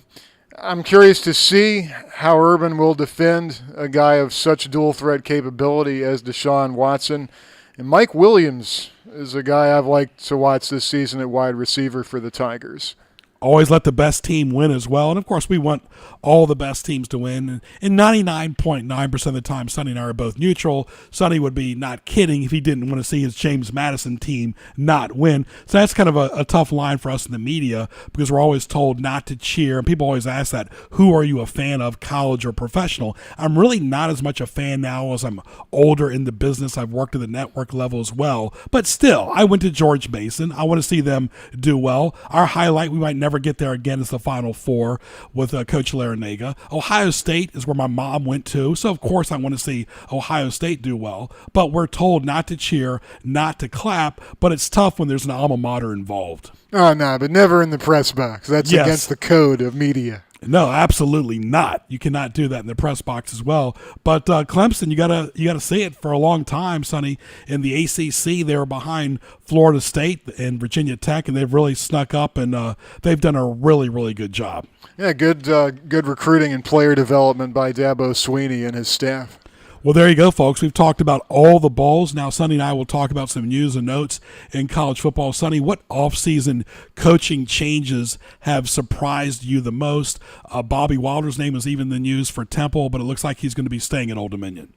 curious to see how Urban will defend a guy of such dual threat capability as Deshaun Watson. And Mike Williams is a guy I've liked to watch this season at wide receiver for the Tigers. Always let the best team win as well. And, of course, we want all the best teams to win. And 99.9% of the time, Sonny and I are both neutral. Sonny would be not kidding if he didn't want to see his James Madison team not win. So that's kind of a tough line for us in the media because we're always told not to cheer. And people always ask that, who are you a fan of, college or professional? I'm really not as much a fan now as I'm older in the business. I've worked at the network level as well. But still, I went to George Mason. I want to see them do well. Our highlight, we might never get there again, is the Final Four with Coach Larinaga. Ohio State is where my mom went to, so of course I want to see Ohio State do well. But we're told not to cheer, not to clap, but it's tough when there's an alma mater involved. Oh, no, but never in the press box. That's against the code of media. No, absolutely not. You cannot do that in the press box as well. But Clemson, you gotta see it for a long time, Sonny. In the ACC, they were behind Florida State and Virginia Tech, and they've really snuck up, and they've done a really, really good job. Yeah, good recruiting and player development by Dabo Sweeney and his staff. Well, there you go, folks. We've talked about all the bowls. Now, Sonny and I will talk about some news and notes in college football. Sonny, what offseason coaching changes have surprised you the most? Bobby Wilder's name is even the news for Temple, but it looks like he's going to be staying at Old Dominion.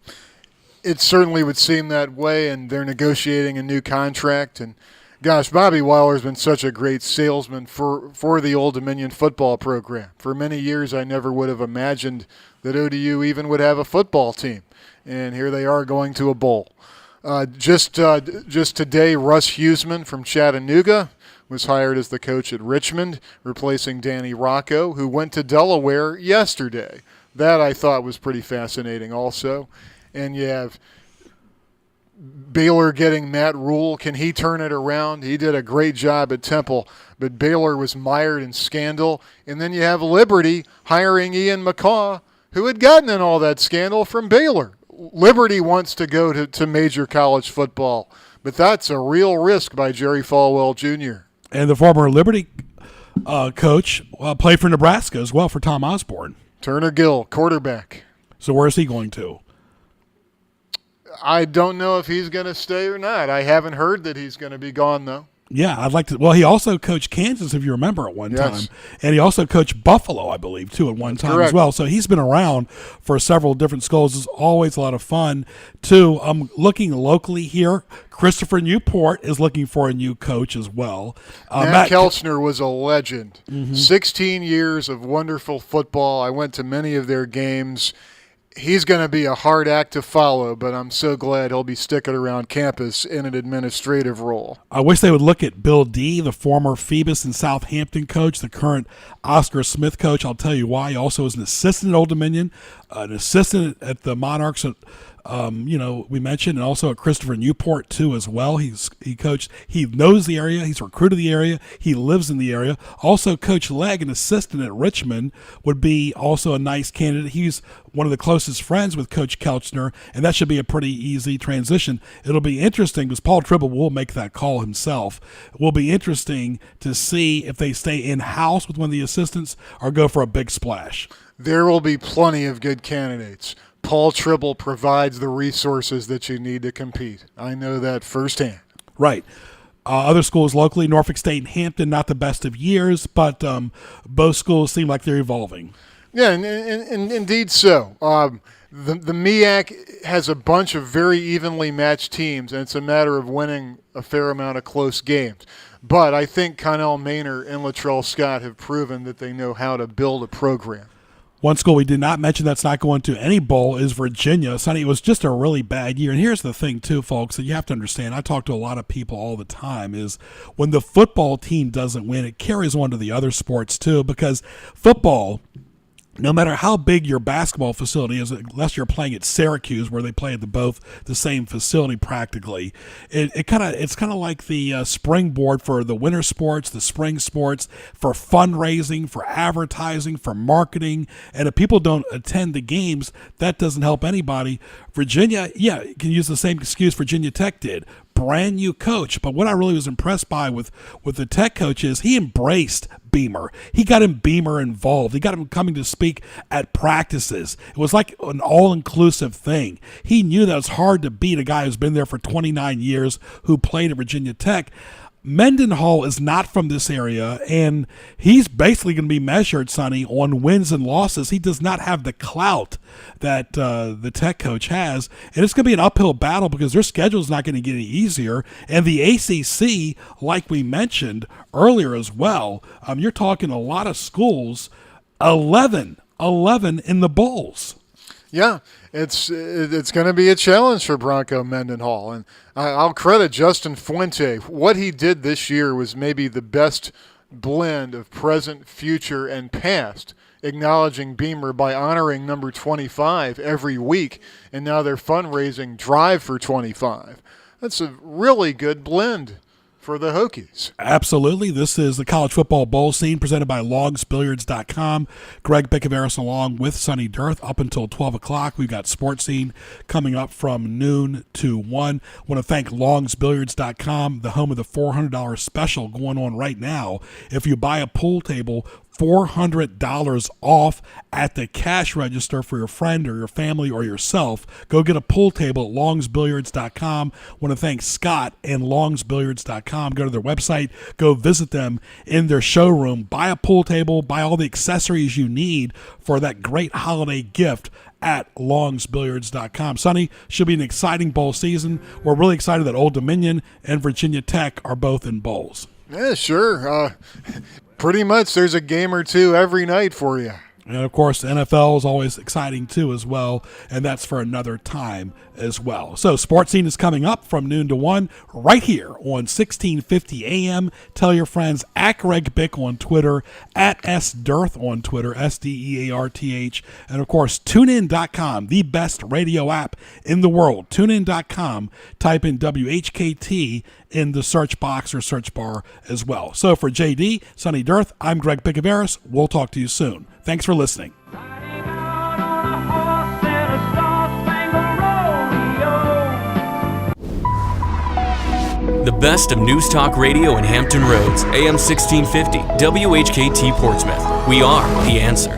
It certainly would seem that way, and they're negotiating a new contract. And, gosh, Bobby Wilder's been such a great salesman for the Old Dominion football program. For many years, I never would have imagined that ODU even would have a football team. And here they are going to a bowl. Just today, Russ Huseman from Chattanooga was hired as the coach at Richmond, replacing Danny Rocco, who went to Delaware yesterday. That I thought was pretty fascinating also. And you have Baylor getting Matt Rule. Can he turn it around? He did a great job at Temple, but Baylor was mired in scandal. And then you have Liberty hiring Ian McCaw, who had gotten in all that scandal from Baylor. Liberty wants to go to major college football, but that's a real risk by Jerry Falwell Jr. And the former Liberty coach played for Nebraska as well for Tom Osborne. Turner Gill, quarterback. So where is he going to? I don't know if he's going to stay or not. I haven't heard that he's going to be gone, though. Yeah, I'd like to. Well, he also coached Kansas, if you remember, at one time. And he also coached Buffalo, I believe, too, at one time as well. So he's been around for several different schools. It's always a lot of fun, too. I'm looking locally here. Christopher Newport is looking for a new coach as well. Matt Kelchner was a legend. 16 years of wonderful football. I went to many of their games. He's going to be a hard act to follow, but I'm so glad he'll be sticking around campus in an administrative role. I wish they would look at Bill D., the former Phoebus and Southampton coach, the current Oscar Smith coach. I'll tell you why. He also is an assistant at Old Dominion, an assistant at the Monarchs at we mentioned, and also at Christopher Newport too as well. He coached. He knows the area. He's recruited the area. He lives in the area. Also, Coach Legg, an assistant at Richmond, would be also a nice candidate. He's one of the closest friends with Coach Kelchner, and that should be a pretty easy transition. It'll be interesting because Paul Tribble will make that call himself. It will be interesting to see if they stay in-house with one of the assistants or go for a big splash. There will be plenty of good candidates. Paul Tribble provides the resources that you need to compete. I know that firsthand. Right. Other schools locally, Norfolk State and Hampton, not the best of years, but both schools seem like they're evolving. Yeah, and indeed so. The MEAC has a bunch of very evenly matched teams, and it's a matter of winning a fair amount of close games. But I think Connell Maynor and Latrell Scott have proven that they know how to build a program. One school we did not mention that's not going to any bowl is Virginia. Sonny, it was just a really bad year. And here's the thing, too, folks, that you have to understand. I talk to a lot of people all the time is when the football team doesn't win, it carries on to the other sports, too, because football, no matter how big your basketball facility is, unless you're playing at Syracuse, where they play at both the same facility practically, it's kind of like the springboard for the winter sports, the spring sports, for fundraising, for advertising, for marketing. And if people don't attend the games, that doesn't help anybody. Virginia, yeah, you can use the same excuse Virginia Tech did. Brand new coach, but what I really was impressed by with the Tech coach is he embraced Beamer. He got him Beamer involved. He got him coming to speak at practices. It was like an all-inclusive thing. He knew that it was hard to beat a guy who's been there for 29 years, who played at Virginia Tech. Mendenhall is not from this area, and he's basically going to be measured, Sonny, on wins and losses. He does not have the clout that the Tech coach has, and it's going to be an uphill battle because their schedule is not going to get any easier. And the ACC, like we mentioned earlier as well, you're talking a lot of schools, 11 in the bowls. Yeah, it's going to be a challenge for Bronco Mendenhall, and I'll credit Justin Fuente. What he did this year was maybe the best blend of present, future, and past, acknowledging Beamer by honoring number 25 every week, and now their fundraising Drive for 25. That's a really good blend for the Hokies. Absolutely. This is the College Football Bowl Scene presented by longsbilliards.com. Greg Bicouvaris along with Sonny Dearth up until 12 o'clock. We've got Sports Scene coming up from noon to 1. I want to thank longsbilliards.com, the home of the $400 special going on right now. If you buy a pool table, $400 off at the cash register for your friend or your family or yourself. Go get a pool table at longsbilliards.com. Want to thank Scott and longsbilliards.com. Go to their website. Go visit them in their showroom. Buy a pool table. Buy all the accessories you need for that great holiday gift at longsbilliards.com. Sonny, should be an exciting bowl season. We're really excited that Old Dominion and Virginia Tech are both in bowls. Yeah, sure. Pretty much there's a game or two every night for you. And, of course, the NFL is always exciting, too, as well, and that's for another time as well. So Sports Scene is coming up from noon to 1 right here on 1650 AM. Tell your friends at Greg Bick on Twitter, at SDearth on Twitter, SDEARTH, and, of course, TuneIn.com, the best radio app in the world. TuneIn.com, type in WHKT in the search box or search bar as well. So for JD, Sonny Dearth, I'm Greg Bicouvaris. We'll talk to you soon. Thanks for listening. The best of News Talk Radio in Hampton Roads, AM 1650, WHKT Portsmouth. We are the answer.